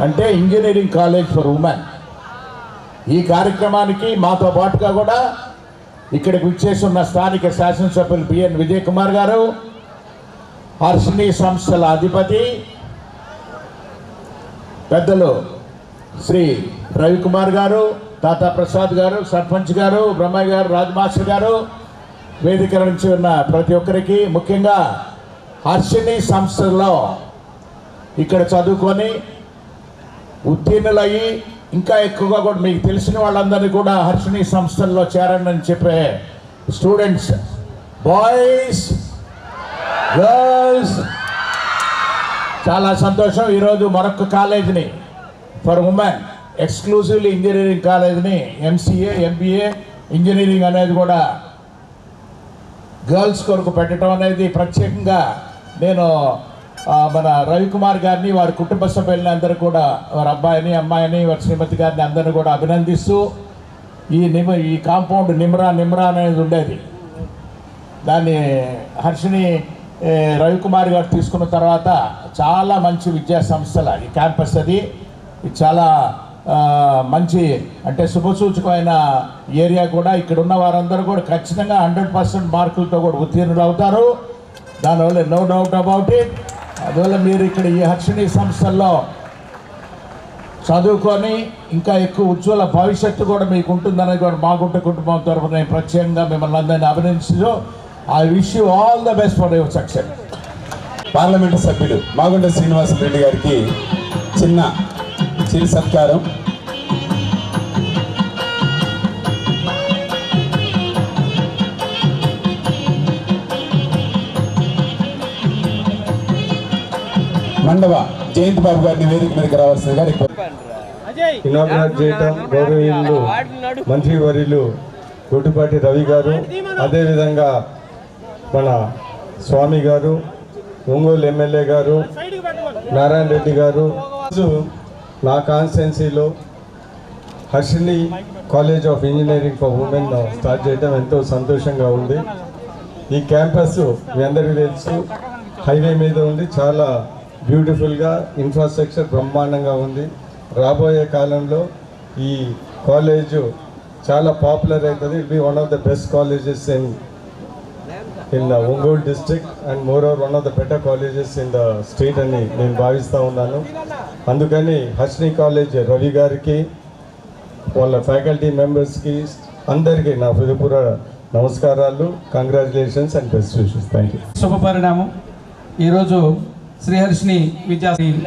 అంటే engineering college for women. ఈ కార్యక్రమానికి మాతో పాటుగా కూడా ఇక్కడికి విచ్చేస్తున్న స్థానిక శాసనసభ్యులు బిఎన్ విజయ్ కుమార్ గారు, హర్షిని సంస్థల అధిపతి పెద్దలు శ్రీ రవికుమార్ గారు, తాతా ప్రసాద్ గారు, సర్పంచ్ గారు, బ్రహ్మయ్య గారు, రాజమాస్టర్ గారు, వేదిక నుంచి ఉన్న ప్రతి ఒక్కరికి, ముఖ్యంగా హర్షిని సంస్థల్లో ఇక్కడ చదువుకొని ఉత్తీర్ణులయ్యి ఇంకా ఎక్కువగా కూడా మీకు తెలిసిన వాళ్ళందరినీ కూడా హర్షిని సంస్థల్లో చేరండి అని చెప్పే స్టూడెంట్స్, బాయ్స్, గర్ల్స్, చాలా సంతోషం. ఈరోజు మరొక కాలేజీని ఫర్ ఉమెన్ ఎక్స్క్లూజివ్లీ ఇంజనీరింగ్ కాలేజీని ఎంసీఏ, ఎంబీఏ ఇంజనీరింగ్ అనేది కూడా గర్ల్స్ కొరకు పెట్టడం అనేది ప్రత్యేకంగా నేను మన రవికుమార్ గారిని, వారి కుటుంబ సభ్యులని అందరూ కూడా, వారి అబ్బాయిని, అమ్మాయిని, వారి శ్రీమతి గారిని అందరినీ కూడా అభినందిస్తూ, ఈ కాంపౌండ్ నిమ్రా అనేది ఉండేది, దాన్ని హర్షిని రవికుమార్ గారు తీసుకున్న తర్వాత చాలా మంచి విద్యా సంస్థల ఈ క్యాంపస్ అది చాలా మంచి అంటే శుభసూచకమైన ఏరియా కూడా. ఇక్కడ ఉన్న వారందరూ కూడా ఖచ్చితంగా 100% మార్కులతో కూడా ఉత్తీర్ణులు అవుతారు, దానివల్ల నో డౌట్ అబౌట్ ఇట్. అందువల్ల మీరు ఇక్కడ ఈ హర్షిని సంస్థల్లో చదువుకొని ఇంకా ఎక్కువ ఉజ్వల భవిష్యత్తు కూడా మీకు ఉంటుందనేది కూడా మా కుటుంబం తరఫున నేను ప్రత్యేకంగా మిమ్మల్ని అందరినీ అభినందిస్తూ I wish you all the best for your success. Parliament సభ్యుడు మాగుంట శ్రీనివాసరెడ్డి గారికి చిరు సత్కారం. మండవ జయంత్ బాబు గారిని వేదిక మీదకి రావాల్సిందిగా ఇనాగ్రేట్ చేయటం గౌరవనీయులు మంత్రివర్యులు గొడ్డుపాటి రవి గారు, అదేవిధంగా మన స్వామి గారు, ఒంగోలు ఎమ్మెల్యే గారు, నారాయణ రెడ్డి గారు. నా కాన్స్టిట్యున్సీలో Harshini college of engineering for women start చేయడం ఎంతో సంతోషంగా ఉంది. ఈ క్యాంపస్ మీ అందరికీ తెలుసు, హైవే మీద ఉంది, చాలా బ్యూటిఫుల్గా, ఇన్ఫ్రాస్ట్రక్చర్ బ్రహ్మాండంగా ఉంది. రాబోయే కాలంలో ఈ కాలేజు చాలా పాపులర్ అవుతుంది. It be one of the best colleges in the Ongole district and more over one of the better colleges in the state అని నేను భావిస్తూ ఉన్నాను. అందుకని హర్షిని కాలేజ్ రవి గారికి, వాళ్ళ ఫ్యాకల్టీ మెంబర్స్కి అందరికీ నా హృదయపూర్వ నమస్కారాలు, congratulations and best wishes. Thank you. శుభపరిణామం. ఈరోజు శ్రీహర్షిని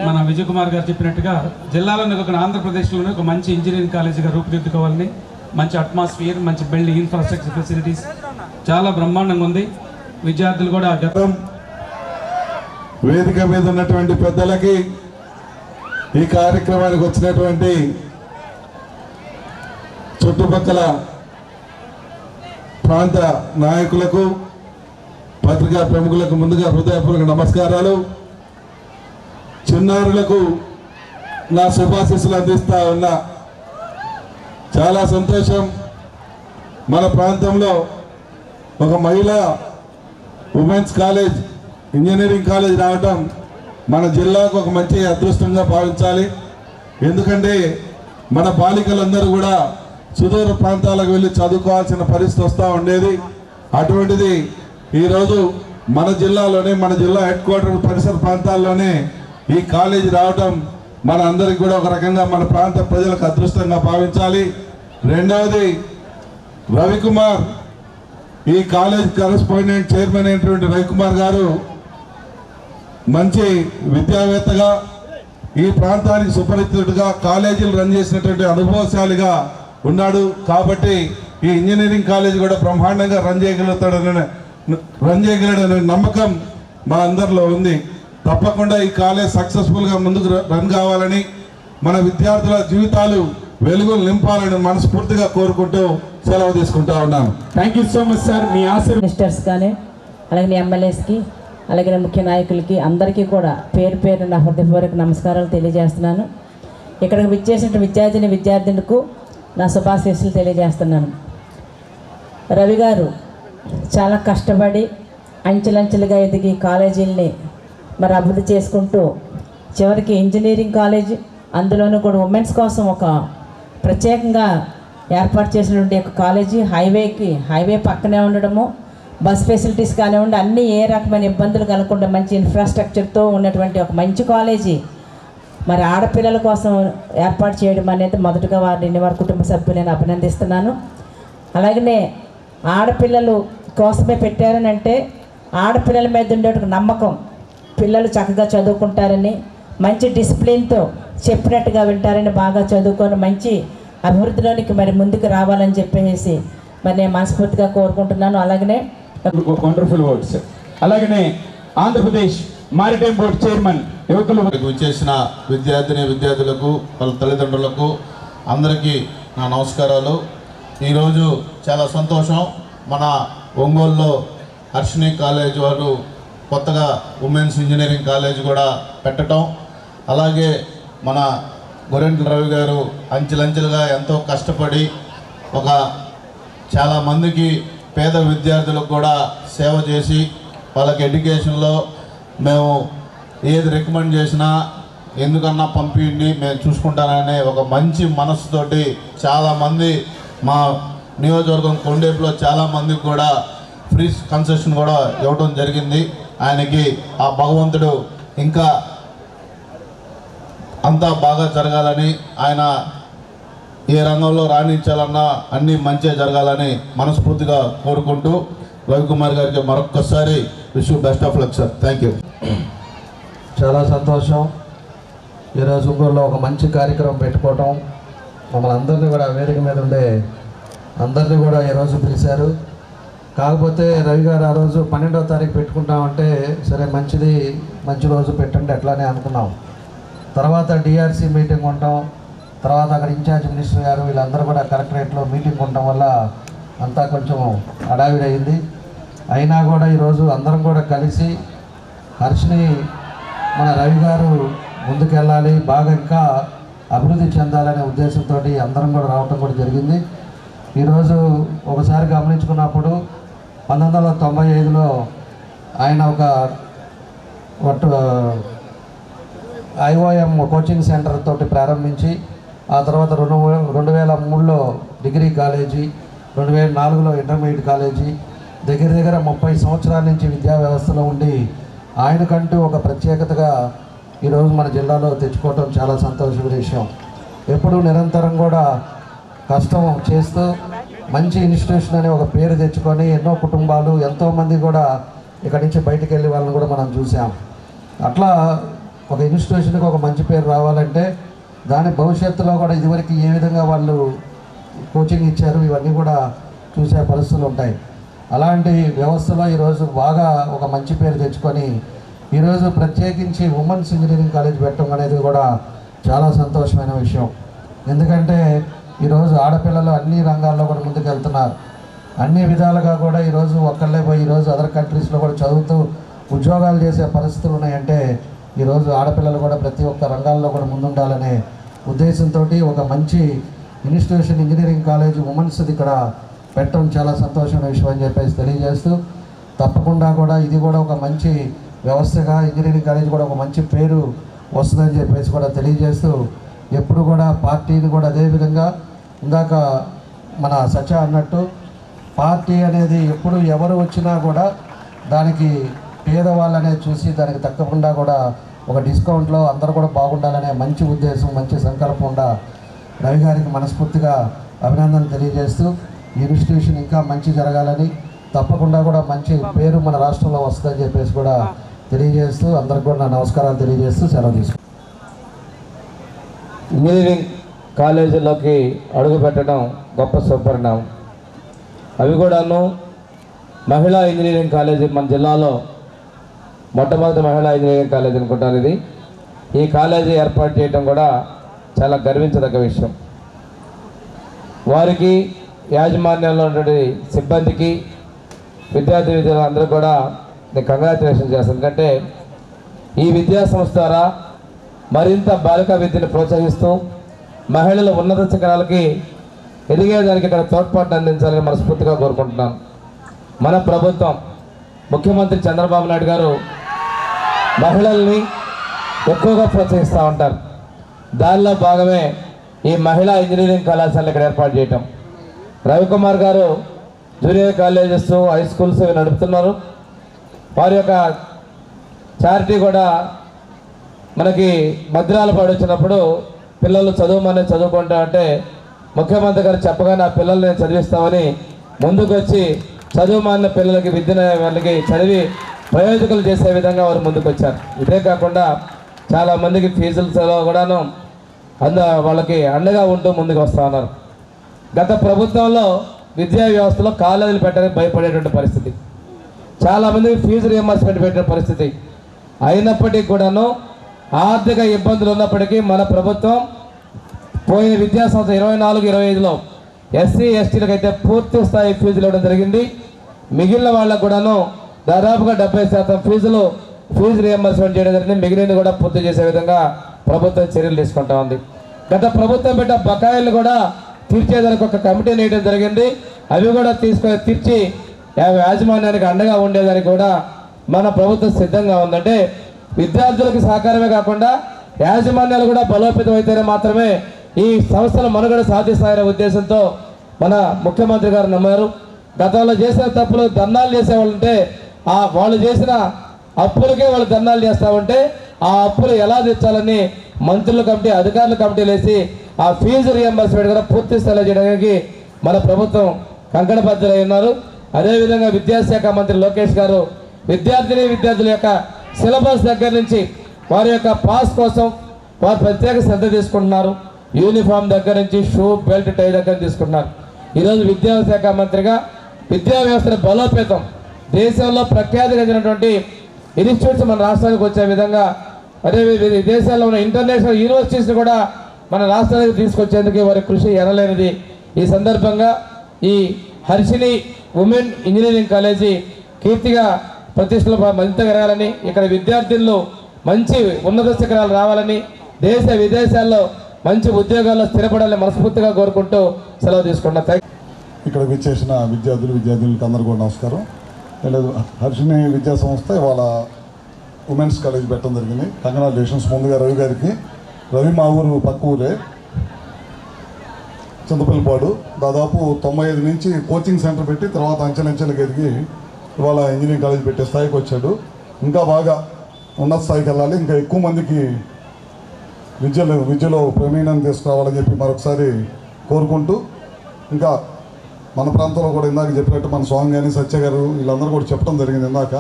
మన విజయ్ కుమార్ గారు చెప్పినట్టుగా జిల్లాలోని ఆంధ్రప్రదేశ్లోనే ఒక మంచి ఇంజనీరింగ్ కాలేజీగా రూపుదిద్దుకోవాలని, మంచి అట్మాస్ఫియర్, మంచి బిల్డింగ్, ఇన్ఫ్రాస్ట్రక్చర్ ఫెసిలిటీస్ చాలా బ్రహ్మాండంగా ఉంది. విద్యార్థులు కూడా వేదిక మీద ఉన్నటువంటి పెద్దలకి, ఈ కార్యక్రమానికి వచ్చినటువంటి చుట్టుపక్కల ప్రాంత నాయకులకు, పత్రికా ప్రముఖులకు ముందుగా హృదయపూర్వక నమస్కారాలు. చిన్నారులకు నా శుభాశీస్సులు అందిస్తా ఉన్నా. చాలా సంతోషం, మన ప్రాంతంలో ఒక మహిళా ఉమెన్స్ కాలేజ్, ఇంజనీరింగ్ కాలేజ్ రావటం మన జిల్లాకు ఒక మంచి అదృష్టంగా భావించాలి. ఎందుకంటే మన బాలికలందరూ కూడా సుదూర ప్రాంతాలకు వెళ్ళి చదువుకోవాల్సిన పరిస్థితి వస్తూ ఉండేది. అటువంటిది ఈరోజు మన జిల్లాలోనే, మన జిల్లా హెడ్ క్వార్టర్ పరిసర ప్రాంతాల్లోనే ఈ కాలేజీ రావటం మన అందరికి కూడా ఒక రకంగా మన ప్రాంత ప్రజలకు అదృష్టంగా భావించాలి. రెండవది, రవికుమార్, ఈ కాలేజ్ కరెస్పాండెంట్ చైర్మన్ అయినటువంటి రవికుమార్ గారు మంచి విద్యావేత్తగా, ఈ ప్రాంతానికి సుపరిచితుడిగా, కాలేజీలు రన్ చేసినటువంటి అనుభవశాలిగా ఉన్నాడు. కాబట్టి ఈ ఇంజనీరింగ్ కాలేజ్ కూడా బ్రహ్మాండంగా రన్ చేయగలడనే నమ్మకం మా అందరిలో ఉంది. తప్పకుండా ఈ కాలేజ్ సక్సెస్ఫుల్గా ముందుకు రన్ కావాలని, మన విద్యార్థుల జీవితాలు వెలుగులు నింపాలని మనస్ఫూర్తిగా కోరుకుంటూ సెలవు తీసుకుంటా ఉన్నాను. Thank you so much sir. Me ministers కానీ, అలాగే ఎమ్మెల్యేస్కి, అలాగే ముఖ్య నాయకులకి అందరికీ కూడా పేరు పేరు నా హృదయపూర్వక నమస్కారాలు తెలియజేస్తున్నాను. ఇక్కడికి విచ్చేసిన విద్యార్థులకు నా శుభాశీస్సులు తెలియజేస్తున్నాను. రవి గారు చాలా కష్టపడి అంచెలంచెలుగా ఎదిగి కాలేజీల్ని మరి అభివృద్ధి చేసుకుంటూ చివరికి ఇంజనీరింగ్ కాలేజ్, అందులోనూ కూడా ఉమెన్స్ కోసం ఒక ప్రత్యేకంగా ఏర్పాటు చేసినటువంటి ఒక కాలేజీ హైవే పక్కనే ఉండడము, బస్ ఫెసిలిటీస్ కానివ్వండి, అన్నీ ఏ రకమైన ఇబ్బందులు కలగకుండా మంచి ఇన్ఫ్రాస్ట్రక్చర్తో ఉన్నటువంటి ఒక మంచి కాలేజీ మరి ఆడపిల్లల కోసం ఏర్పాటు చేయడం అనేది మొదటగా వారి కుటుంబ సభ్యులు నేను అభినందిస్తున్నాను. అలాగనే ఆడపిల్లలు కోసమే పెట్టారని అంటే ఆడపిల్లల మీద ఉండే ఒక నమ్మకం, పిల్లలు చక్కగా చదువుకుంటారని, మంచి డిసిప్లిన్తో చెప్పినట్టుగా వింటారని, బాగా చదువుకొని మంచి అభివృద్ధిలోనికి మరి ముందుకు రావాలని చెప్పేసి మరి నేను మనస్ఫూర్తిగా కోరుకుంటున్నాను. అలాగనే వండర్ఫుల్ వర్డ్స్. అలాగనే ఆంధ్రప్రదేశ్ మారిటైమ్ బోర్డ్ చైర్మన్ యువకులు వచ్చేసిన విద్యార్థులకు వాళ్ళ తల్లిదండ్రులకు అందరికీ నా నమస్కారాలు. ఈరోజు చాలా సంతోషం, మన ఒంగోలులో హర్షిని కాలేజ్ వారు కొత్తగా ఉమెన్స్ ఇంజనీరింగ్ కాలేజ్ కూడా పెట్టడం, అలాగే మన గొరెంట్ల రవి గారు అంచెలంచెలుగా ఎంతో కష్టపడి ఒక చాలామందికి పేద విద్యార్థులకు కూడా సేవ చేసి వాళ్ళకి ఎడ్యుకేషన్లో మేము ఏది రికమెండ్ చేసినా ఎందుకన్నా పంపించండి మేము చూసుకుంటాననే ఒక మంచి మనసుతోటి చాలామంది మా నియోజకవర్గం కొండేపులో చాలామందికి కూడా ఫ్రీ కన్సెషన్ కూడా ఇవ్వడం జరిగింది. ఆయనకి ఆ భగవంతుడు ఇంకా అంతా బాగా జరగాలని, ఆయన ఏ రంగంలో రాణించాలన్నా అన్నీ మంచిగా జరగాలని మనస్ఫూర్తిగా కోరుకుంటూ రవికుమార్ గారికి మరొక్కసారి wish best of luck sir. Thank you. చాలా సంతోషం. ఈరోజు ఊళ్ళో ఒక మంచి కార్యక్రమం పెట్టుకోవటం, మమ్మల్ని అందరినీ కూడా వేదిక మీద ఉండే అందరినీ కూడా ఈరోజు పిలిచారు. కాకపోతే రవి గారు ఆ రోజు 12వ తారీఖు పెట్టుకుంటామంటే సరే మంచి రోజు పెట్టండి అట్లానే అనుకున్నాం. తర్వాత డిఆర్సీ మీటింగ్ ఉండటం, తర్వాత అక్కడ ఇన్ఛార్జ్ మినిస్టర్ గారు వీళ్ళందరూ కూడా కలెక్టరేట్లో మీటింగ్ ఉండటం వల్ల అంతా కొంచెం హడావిడి అయింది. అయినా కూడా ఈరోజు అందరం కూడా కలిసి హర్షిని మన రవి గారు ముందుకెళ్ళాలి, బాగా ఇంకా అభివృద్ధి చెందాలనే ఉద్దేశంతో అందరం కూడా రావటం కూడా జరిగింది. ఈరోజు ఒకసారి గమనించుకున్నప్పుడు 1995లో ఆయన ఒక IOM కోచింగ్ సెంటర్ తోటి ప్రారంభించి ఆ తర్వాత 2003లో డిగ్రీ కాలేజీ, 2004లో ఇంటర్మీడియట్ కాలేజీ, దగ్గర 30 సంవత్సరాల నుంచి విద్యా వ్యవస్థలో ఉండి ఆయనకంటూ ఒక ప్రత్యేకతగా ఈరోజు మన జిల్లాలో తెచ్చుకోవటం చాలా సంతోషమైన విషయం. ఎప్పుడూ నిరంతరం కూడా కష్టం చేస్తూ మంచి ఇన్స్టిట్యూషన్ అనే ఒక పేరు తెచ్చుకొని ఎన్నో కుటుంబాలు ఎంతోమంది కూడా ఇక్కడి నుంచి బయటికి వెళ్ళి వాళ్ళని కూడా మనం చూసాం. అట్లా ఒక ఇన్స్టిట్యూషన్కి ఒక మంచి పేరు రావాలంటే దాని భవిష్యత్తులో కూడా ఇదివరకు ఏ విధంగా వాళ్ళు కోచింగ్ ఇచ్చారు ఇవన్నీ కూడా చూసే పరిస్థితులు ఉంటాయి. అలాంటి వ్యవస్థలో ఈరోజు బాగా ఒక మంచి పేరు తెచ్చుకొని ఈరోజు ప్రత్యేకించి ఉమెన్స్ ఇంజనీరింగ్ కాలేజ్ పెట్టడం అనేది కూడా చాలా సంతోషమైన విషయం. ఎందుకంటే ఈరోజు ఆడపిల్లలు అన్ని రంగాల్లో కూడా ముందుకు వెళ్తున్నారు. అన్ని విధాలుగా కూడా ఈరోజు ఒక్కళ్ళే పోయి ఈరోజు అదర్ కంట్రీస్లో కూడా చదువుతూ ఉద్యోగాలు చేసే పరిస్థితులు ఉన్నాయంటే ఈరోజు ఆడపిల్లలు కూడా ప్రతి ఒక్క రంగాల్లో కూడా ముందుండాలనే ఉద్దేశంతో ఒక మంచి ఇన్స్టిట్యూషన్ ఇంజనీరింగ్ కాలేజ్ ఉమెన్స్ది ఇక్కడ పెట్టడం చాలా సంతోషమైన విషయం అని చెప్పేసి తెలియజేస్తూ, తప్పకుండా కూడా ఇది కూడా ఒక మంచి వ్యవస్థగా ఇంజనీరింగ్ కాలేజ్ కూడా ఒక మంచి పేరు వస్తుందని చెప్పేసి కూడా తెలియజేస్తూ, ఎప్పుడు కూడా పార్టీని కూడా అదేవిధంగా ఇందాక మన సచ అన్నట్టు పార్టీ అనేది ఎప్పుడు ఎవరు వచ్చినా కూడా దానికి పేదవాళ్ళు అనేది చూసి దానికి తప్పకుండా కూడా ఒక డిస్కౌంట్లో అందరూ కూడా బాగుండాలనే మంచి ఉద్దేశం, మంచి సంకల్పం ఉండ రవి గారికి మనస్ఫూర్తిగా అభినందనలు తెలియజేస్తూ ఈ ఇన్స్టిట్యూషన్ ఇంకా మంచి జరగాలని, తప్పకుండా కూడా మంచి పేరు మన రాష్ట్రంలో వస్తుందని చెప్పేసి కూడా తెలియజేస్తూ అందరికి కూడా నా నమస్కారాలు తెలియజేస్తూ సెలవు తీసుకుంటాను. ఇంజనీరింగ్ కాలేజీలోకి అడుగుపెట్టడం గొప్ప సుపరిణామం. అవి కూడాను మహిళా ఇంజనీరింగ్ కాలేజీ మన జిల్లాలో మొట్టమొదటి మహిళా ఇంజనీరింగ్ కాలేజీ అనుకుంటాను ఇది. ఈ కాలేజీ ఏర్పాటు చేయడం కూడా చాలా గర్వించదగ్గ విషయం. వారికి యాజమాన్యంలో ఉన్నటువంటి సిబ్బందికి విద్యార్థులు అందరూ కూడా నేను కంగ్రాచులేషన్ చేస్తాను. ఎందుకంటే ఈ విద్యా సంస్థ ద్వారా మరింత బాలికా విద్యను ప్రోత్సహిస్తూ మహిళల ఉన్నత శిఖరాలకి ఎదిగేదానికి ఇక్కడ తోడ్పాటు అందించాలని మనస్ఫూర్తిగా కోరుకుంటున్నాను. మన ప్రభుత్వం ముఖ్యమంత్రి చంద్రబాబు నాయుడు గారు మహిళల్ని ఎక్కువగా ప్రోత్సహిస్తూ ఉంటారు. దానిలో భాగమే ఈ మహిళా ఇంజనీరింగ్ కళాశాల ఇక్కడ ఏర్పాటు చేయటం. రవికుమార్ గారు జూనియర్ కాలేజెస్, హై స్కూల్స్ ఇవి నడుపుతున్నారు. వారి యొక్క చారిటీ కూడా మనకి మద్రాలు పడొచ్చినప్పుడు పిల్లలు చదువుకుంటా అంటే ముఖ్యమంత్రి గారు చెప్పగానే ఆ పిల్లల్ని చదివిస్తామని ముందుకు వచ్చి చదువుమాన్న పిల్లలకి వాళ్ళకి చదివి ప్రయోజకులు చేసే విధంగా వారు ముందుకు వచ్చారు. ఇదే కాకుండా చాలామందికి ఫీజులలో కూడాను వాళ్ళకి అండగా ఉంటూ ముందుకు వస్తూ ఉన్నారు. గత ప్రభుత్వంలో విద్యా వ్యవస్థలో కాలేజీలు పెట్టడానికి భయపడేటువంటి పరిస్థితి, చాలామందికి ఫీజు రియంబర్స్మెంట్ పెట్టిన పరిస్థితి అయినప్పటికీ కూడాను ఆర్థిక ఇబ్బందులు ఉన్నప్పటికీ మన ప్రభుత్వం పోయిన విద్యా సంవత్సరం 24-25లో ఎస్సీ ఎస్టీలకు అయితే పూర్తి స్థాయి ఫీజులు ఇవ్వడం జరిగింది. మిగిలిన వాళ్ళకు కూడాను దాదాపుగా 70% ఫీజు రియంబర్స్మెంట్ చేయడం జరిగింది. మిగిలిన కూడా పూర్తి చేసే విధంగా ప్రభుత్వం చర్యలు తీసుకుంటా ఉంది. గత ప్రభుత్వం పెట్ట బకాయిలు కూడా తీర్చేదానికి ఒక కమిటీని వేయడం జరిగింది. అవి కూడా తీర్చి యాజమాన్యానికి అండగా ఉండేదానికి కూడా మన ప్రభుత్వం సిద్ధంగా ఉందంటే విద్యార్థులకు సహకారమే కాకుండా యాజమాన్యాలు కూడా బలోపేతం అయితేనే మాత్రమే ఈ సంస్థలు మనుగడ సాధిస్తాయనే ఉద్దేశంతో మన ముఖ్యమంత్రి గారు నమ్మారు. గతంలో చేసిన తప్పులు ధర్నాలు చేసేవాళ్ళంటే వాళ్ళు చేసిన అప్పులకే వాళ్ళు ధర్నాలు చేస్తూ ఉంటే ఆ అప్పులు ఎలా తెచ్చాలని మంత్రుల కమిటీ, అధికారుల కమిటీలు వేసి ఆ ఫీజు రియంబర్స్మెంట్ కూడా పూర్తి స్థాయిలో చేయడానికి మన ప్రభుత్వం కంకణబద్ధులై ఉన్నారు. అదేవిధంగా విద్యాశాఖ మంత్రి లోకేష్ గారు విద్యార్థుల యొక్క సిలబస్ దగ్గర నుంచి వారి యొక్క పాస్ కోసం వారు ప్రత్యేక శ్రద్ధ తీసుకుంటున్నారు. యూనిఫామ్ దగ్గర నుంచి షూ, బెల్ట్, టై దగ్గర తీసుకుంటున్నారు. ఈరోజు విద్యాశాఖ మంత్రిగా విద్యా వ్యవస్థను బలోపేతం, దేశంలో ప్రఖ్యాతి చెందినటువంటి ఇన్స్టిట్యూట్స్ మన రాష్ట్రానికి వచ్చే విధంగా, అదే దేశాల్లో ఉన్న ఇంటర్నేషనల్ యూనివర్సిటీస్ని కూడా మన రాష్ట్రానికి తీసుకొచ్చేందుకు వారి కృషి ఎనలేనిది. ఈ సందర్భంగా ఈ హర్షిని ఉమెన్ ఇంజనీరింగ్ కాలేజీ కీర్తిగా ప్రతిష్టలు మరింత పెరగాలని, ఇక్కడ విద్యార్థులు మంచి ఉన్నత శిఖరాలు రావాలని, దేశ విదేశాల్లో మంచి ఉద్యోగాల్లో స్థిరపడాలని మనస్ఫూర్తిగా కోరుకుంటూ సెలవు తీసుకుంటున్నాను. ఇక్కడ విచ్చేసిన విద్యార్థులకు అందరూ కూడా నమస్కారం. హర్షిని విద్యా సంస్థ ఇవాళ ఉమెన్స్ కాలేజ్ పెట్టడం జరిగింది. కంగ్రాచులేషన్స్ ముందుగా రవి గారికి. రవి మా ఊరు పక్క ఊరే, చింతపల్లిపాడు. దాదాపు 95 నుంచి కోచింగ్ సెంటర్ పెట్టి తర్వాత అంచెలంచెలకు ఎదిగి ఇవాళ ఇంజనీరింగ్ కాలేజ్ పెట్టే స్థాయికి వచ్చాడు. ఇంకా బాగా ఉన్నత స్థాయికి వెళ్ళాలి, ఇంకా ఎక్కువ మందికి విద్యలో ప్రవీణ్యం తీసుకురావాలని చెప్పి మరొకసారి కోరుకుంటూ, ఇంకా మన ప్రాంతంలో కూడా ఇందాక చెప్పినట్టు మన స్వామి కానీ సత్య గారు వీళ్ళందరూ కూడా చెప్పడం జరిగింది. ఇందాక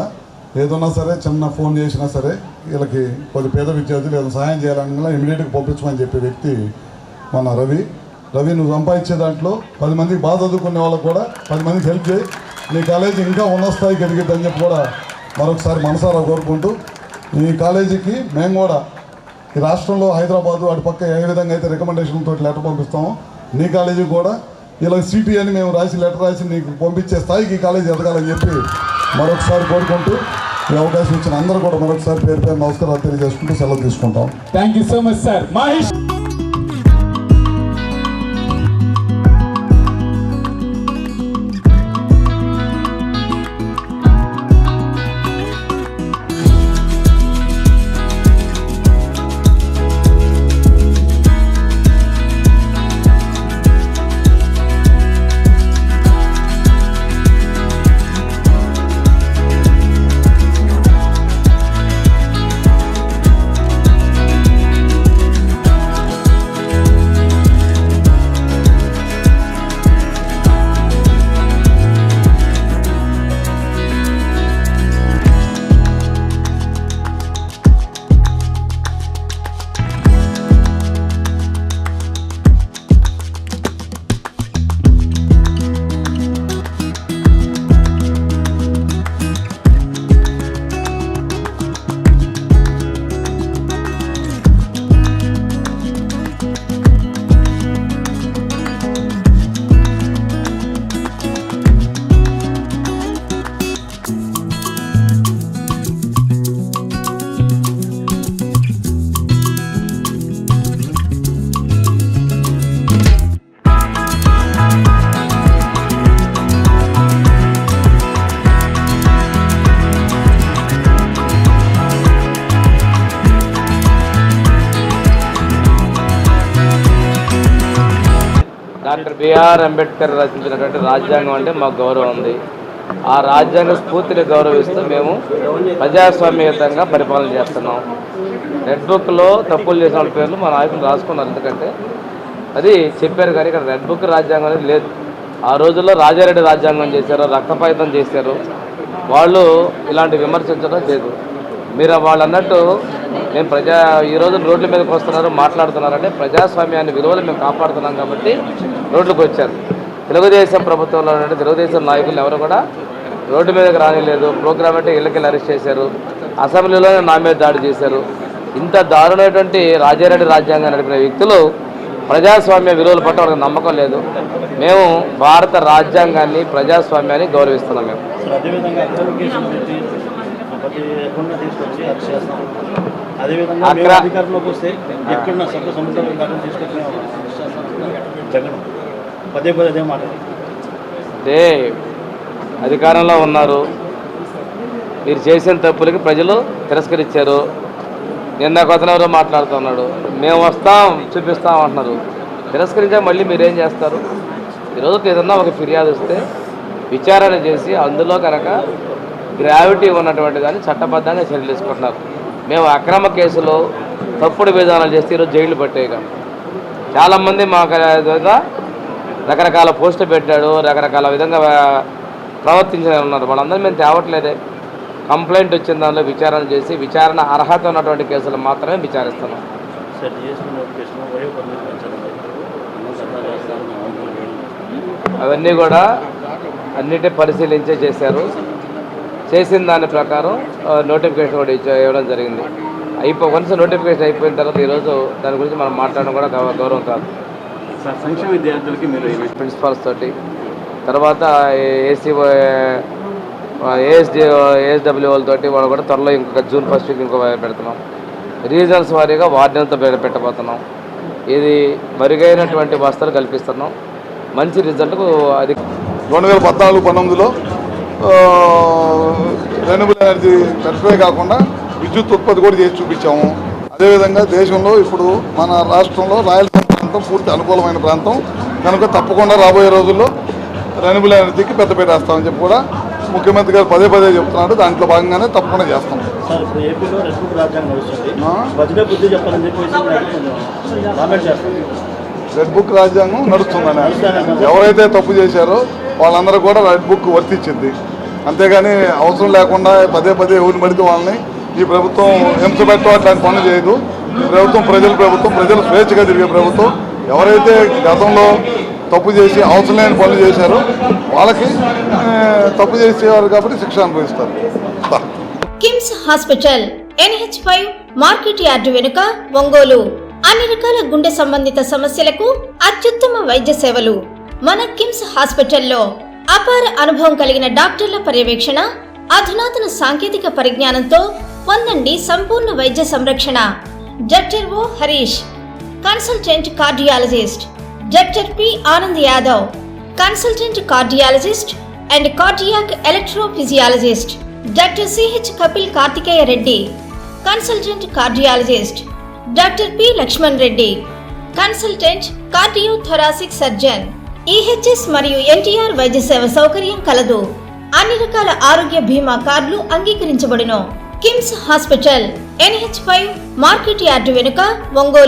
ఏదన్నా సరే చిన్న ఫోన్ చేసినా సరే వీళ్ళకి కొద్ది పేద విద్యార్థులు ఏదైనా సహాయం చేయాలన్నా ఇమీడియట్గా పంపించమని చెప్పే వ్యక్తి మన రవి. నువ్వు సంపాదించే దాంట్లో 10 మందికి బాగా చదువుకునే వాళ్ళకు కూడా 10 మందికి హెల్ప్ చేయి, నీ కాలేజీ ఇంకా ఉన్నత స్థాయికి ఎదిగిద్దని చెప్పి కూడా మరొకసారి మనసారా కోరుకుంటూ, ఈ కాలేజీకి మేము కూడా ఈ రాష్ట్రంలో హైదరాబాదు అటు పక్క ఏ విధంగా అయితే రికమెండేషన్తో లెటర్ పంపిస్తామో నీ కాలేజీకి కూడా ఇలా సిటీ అని మేము లెటర్ రాసి నీకు పంపించే స్థాయికి ఈ కాలేజీ ఎదగాలని చెప్పి మరొకసారి కోరుకుంటూ, ఈ అవకాశం ఇచ్చిన అందరూ కూడా మరొకసారి పేరు పేరు నమస్కారాలు తెలియజేసుకుంటూ సెలవు తీసుకుంటాం. Thank you so much sir. Doctor BR Ambedkar రచించినటువంటి రాజ్యాంగం అంటే మాకు గౌరవం ఉంది. ఆ రాజ్యాంగ స్ఫూర్తిని గౌరవిస్తూ మేము ప్రజాస్వామ్యయుతంగా పరిపాలన చేస్తున్నాం. రెడ్ బుక్లో తప్పులు చేసిన వాళ్ళ పేర్లు మా నాయకులు రాసుకున్నారు. ఎందుకంటే అది చెప్పారు, కానీ ఇక్కడ రెడ్ బుక్ రాజ్యాంగం అనేది లేదు. ఆ రోజుల్లో రాజారెడ్డి రాజ్యాంగం చేశారు, రక్తపాతం చేశారు. వాళ్ళు ఇలాంటి విమర్శించడం లేదు. మీరు వాళ్ళు అన్నట్టు మేము ఈరోజు రోడ్ల మీదకి వస్తున్నారు, మాట్లాడుతున్నారంటే ప్రజాస్వామ్యాన్ని విలువలు మేము కాపాడుతున్నాం కాబట్టి రోడ్లకు వచ్చారు. తెలుగుదేశం ప్రభుత్వంలో ఉన్నటువంటి తెలుగుదేశం నాయకులు ఎవరు కూడా రోడ్డు మీదకి రానిలేదు. ప్రోగ్రామ్ అంటే ఇళ్ళకెళ్ళి అరెస్ట్ చేశారు, అసెంబ్లీలోనే నా మీద దాడి చేశారు. ఇంత దారుణమైనటువంటి రాజారెడ్డి రాజ్యాంగం నడిపిన వ్యక్తులు ప్రజాస్వామ్య విలువల పట్ల వాళ్ళకి నమ్మకం లేదు. మేము భారత రాజ్యాంగాన్ని ప్రజాస్వామ్యాన్ని గౌరవిస్తున్నాం. మేము అంటే అధికారంలో ఉన్నారు, మీరు చేసిన తప్పులకి ప్రజలు తిరస్కరించారు. నిన్న కొత్తనెవరో మాట్లాడుతున్నాడు, మేము వస్తాం చూపిస్తాం అంటున్నారు. తిరస్కరించా మళ్ళీ మీరేం చేస్తారు? ఈరోజు ఏదన్నా ఒక ఫిర్యాదు వస్తే విచారణ చేసి అందులో కనుక గ్రావిటీ ఉన్నటువంటి కానీ చట్టబద్ధంగా చర్యలు తీసుకుంటున్నారు. మేము అక్రమ కేసులో తప్పుడు విధానాలు చేస్తే ఈరోజు జైలు పట్టేయగా చాలామంది మాకు రకరకాల పోస్టులు పెట్టాడు, రకరకాల విధంగా ప్రవర్తించిన ఉన్నారు. వాళ్ళందరూ మేము తేవట్లేదే. కంప్లైంట్ వచ్చిన దానిలో విచారణ చేసి విచారణ అర్హత ఉన్నటువంటి కేసులు మాత్రమే విచారిస్తున్నాం. అవన్నీ కూడా అన్నిటి పరిశీలించే చేశారు. చేసిన దాని ప్రకారం నోటిఫికేషన్ కూడా ఇవ్వడం జరిగింది. వన్స్ నోటిఫికేషన్ అయిపోయిన తర్వాత ఈరోజు దాని గురించి మనం మాట్లాడడం కూడా గౌరవం కాదు. సంక్షేమ విద్యార్థులకి మీరు ప్రిన్సిపాల్స్ తోటి, తర్వాత ఏఎస్డబ్ల్యూలతోటి వాళ్ళు కూడా త్వరలో ఇంకొక జూన్ 1 వీక్ ఇంకో పెడుతున్నాం. రీజన్స్ వారీగా వార్డులతో పెట్టబోతున్నాం. ఇది మెరుగైనటువంటి వసతులు కల్పిస్తున్నాం. మంచి రిజల్ట్కు అది 2014-19లో రెన్యూబుల్ ఎనర్జీ పెట్టడమే కాకుండా విద్యుత్ ఉత్పత్తి కూడా చేసి చూపించాము. అదేవిధంగా దేశంలో ఇప్పుడు మన రాష్ట్రంలో రాయలసీమ ప్రాంతం పూర్తి అనుకూలమైన ప్రాంతం కనుక తప్పకుండా రాబోయే రోజుల్లో రెన్యూబుల్ ఎనర్జీకి పెద్దపీట వేస్తామని చెప్పి కూడా ముఖ్యమంత్రి గారు పదే చెప్తున్నాడు. దాంట్లో భాగంగానే తప్పకుండా చేస్తాం. రెడ్ బుక్ రాజ్యాంగం నడుస్తుందని ఎవరైతే తప్పు చేశారో వాళ్ళందరూ కూడా రెడ్ బుక్ వర్తించింది. అంతేగాని అవసరం లేకుండా పదే ఎవరిని పడితే వాళ్ళని ఈ ప్రభుత్వం హింస పెట్టడం అట్లాంటి పనులు చేయదు. ఈ ప్రభుత్వం ప్రజల ప్రభుత్వం, ప్రజలు స్వేచ్ఛగా తిరిగే ప్రభుత్వం. ఎవరైతే గతంలో తప్పు చేసి అవసరం లేని పనులు చేశారో వాళ్ళకి తప్పు చేసేవారు కాబట్టి శిక్ష అనుభవిస్తారు. KIMS hospital NH5 market yard వెనుక, ఒంగోలు. అన్ని రకాల గుండె సంబంధిత సమస్యలకు అత్యుత్తమ వైద్య సేవలు. మన కిమ్స్ హాస్పిటల్లో అపార అనుభవం కలిగిన డాక్టర్ల పర్యవేక్షణ, అధునాతన సాంకేతిక పరిజ్ఞానంతో పొందండి సంపూర్ణ వైద్య సంరక్షణ. Doctor O Harish, consultant cardiologist. Doctor P Anand Yadav, consultant cardiologist and cardiac electrophysiologist. Doctor CH Kapil Karthikeya Reddy, consultant cardiologist. Doctor P Lakshman Reddy, consultant cardiothoracic surgeon. EHS మరియు NTR వైద్య సేవ సౌకర్యం కలదు. అన్ని రకాల ఆరోగ్య బీమా కార్డులు అంగీకరించబడును. KIMS hospital NH5 market yard వెనుక, ఒంగోలు.